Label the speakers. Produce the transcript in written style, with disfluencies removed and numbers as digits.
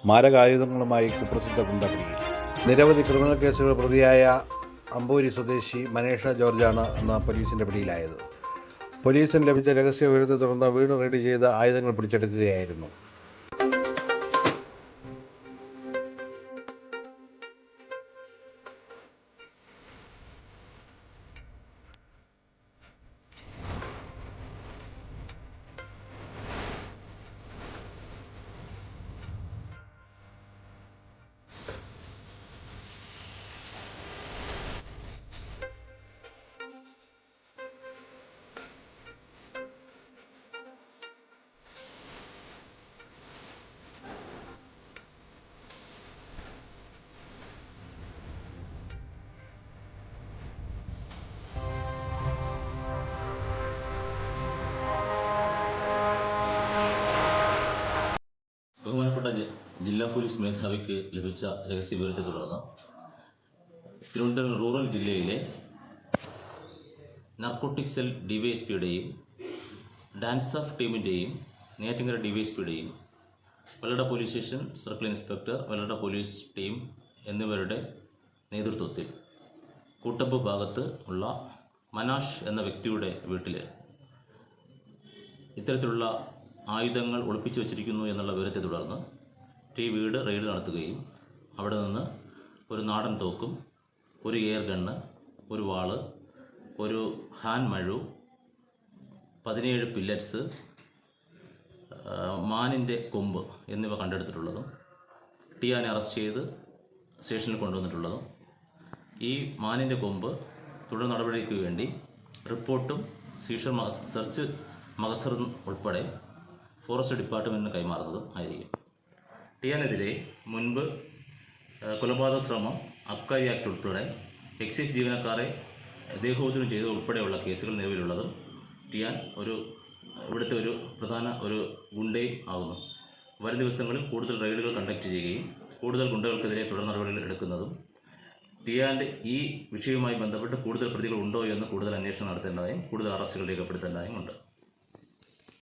Speaker 1: മാരകായുധങ്ങളുമായി കുപ്രസിദ്ധ ഗുണ്ടപിടിയിൽ. നിരവധി ക്രിമിനൽ കേസുകൾ പ്രതിയായ അമ്പൂരി സ്വദേശി മനേഷ ജോർജാണ് അന്ന് പോലീസിൻ്റെ പിടിയിലായത്. പോലീസിന് ലഭിച്ച രഹസ്യ വിവരത്തെ തുടർന്ന് വീട് റെയ്ഡ് ചെയ്ത് ആയുധങ്ങൾ പിടിച്ചെടുക്കുകയായിരുന്നു.
Speaker 2: ബഹുമാനപ്പെട്ട ജില്ലാ പോലീസ് മേധാവിക്ക് ലഭിച്ച രഹസ്യവിവരത്തെ തുടർന്ന് തിരുവനന്തപുരം റൂറൽ ജില്ലയിലെ നാർക്കോട്ടിക് സെൽ ഡിവൈഎസ്പിയുടെയും ഡാൻസ് ഓഫ് ടീമിൻ്റെയും നെയ്യാറ്റിൻകര ഡിവൈഎസ്പിയുടെയും Vallada police station circle inspector Vallada police team എന്നിവരുടെ നേതൃത്വത്തിൽ കൂട്ടപ്പ് ഭാഗത്ത് ഉള്ള മനാഷ് എന്ന വ്യക്തിയുടെ വീട്ടിൽ ഇത്തരത്തിലുള്ള ആയുധങ്ങൾ ഒളിപ്പിച്ചു വച്ചിരിക്കുന്നു എന്നുള്ള വിവരത്തെ തുടർന്ന് ഈ വീട് റെയ്ഡ് നടത്തുകയും അവിടെ നിന്ന് ഒരു നാടൻ തോക്കും, ഒരു എയർ ഗണ്ണ്, ഒരു വാള്, ഒരു ഹാൻഡ് മഴു, 17 പില്ലറ്റ്സ്, മാനിൻ്റെ കൊമ്പ് എന്നിവ കണ്ടെടുത്തിട്ടുള്ളതും ടിയാനെ അറസ്റ്റ് ചെയ്ത് സ്റ്റേഷനിൽ കൊണ്ടുവന്നിട്ടുള്ളതും ഈ മാനിൻ്റെ കൊമ്പ് തുടർ നടപടിക്ക് വേണ്ടി റിപ്പോർട്ടും സീഷർ സെർച്ച് മഗസറും ഉൾപ്പെടെ ഫോറസ്റ്റ് ഡിപ്പാർട്ട്മെൻറ്റിന് കൈമാറുന്നതും ആയിരിക്കും. ടിയാനെതിരെ മുൻപ് കൊലപാതക ശ്രമം, അബ്കാരി ആക്ട് ഉൾപ്പെടെ എക്സൈസ് ജീവനക്കാരെ ദേഹോധനം ചെയ്ത് ഉൾപ്പെടെയുള്ള കേസുകൾ നിലവിലുള്ളതും ടിയാൻ ഇവിടുത്തെ ഒരു പ്രധാന ഗുണ്ടയും ആകുന്നു. വരും ദിവസങ്ങളിൽ കൂടുതൽ റെയ്ഡുകൾ കണ്ടക്ട് ചെയ്യുകയും കൂടുതൽ ഗുണ്ടകൾക്കെതിരെ തുടർ നടപടികൾ എടുക്കുന്നതും ടിയാൻ്റെ ഈ വിഷയവുമായി ബന്ധപ്പെട്ട് കൂടുതൽ പ്രതികൾ ഉണ്ടോ എന്ന് കൂടുതൽ അന്വേഷണം നടത്തേണ്ടതായും കൂടുതൽ അറസ്റ്റുകൾ രേഖപ്പെടുത്തേണ്ടതായും ഉണ്ട്.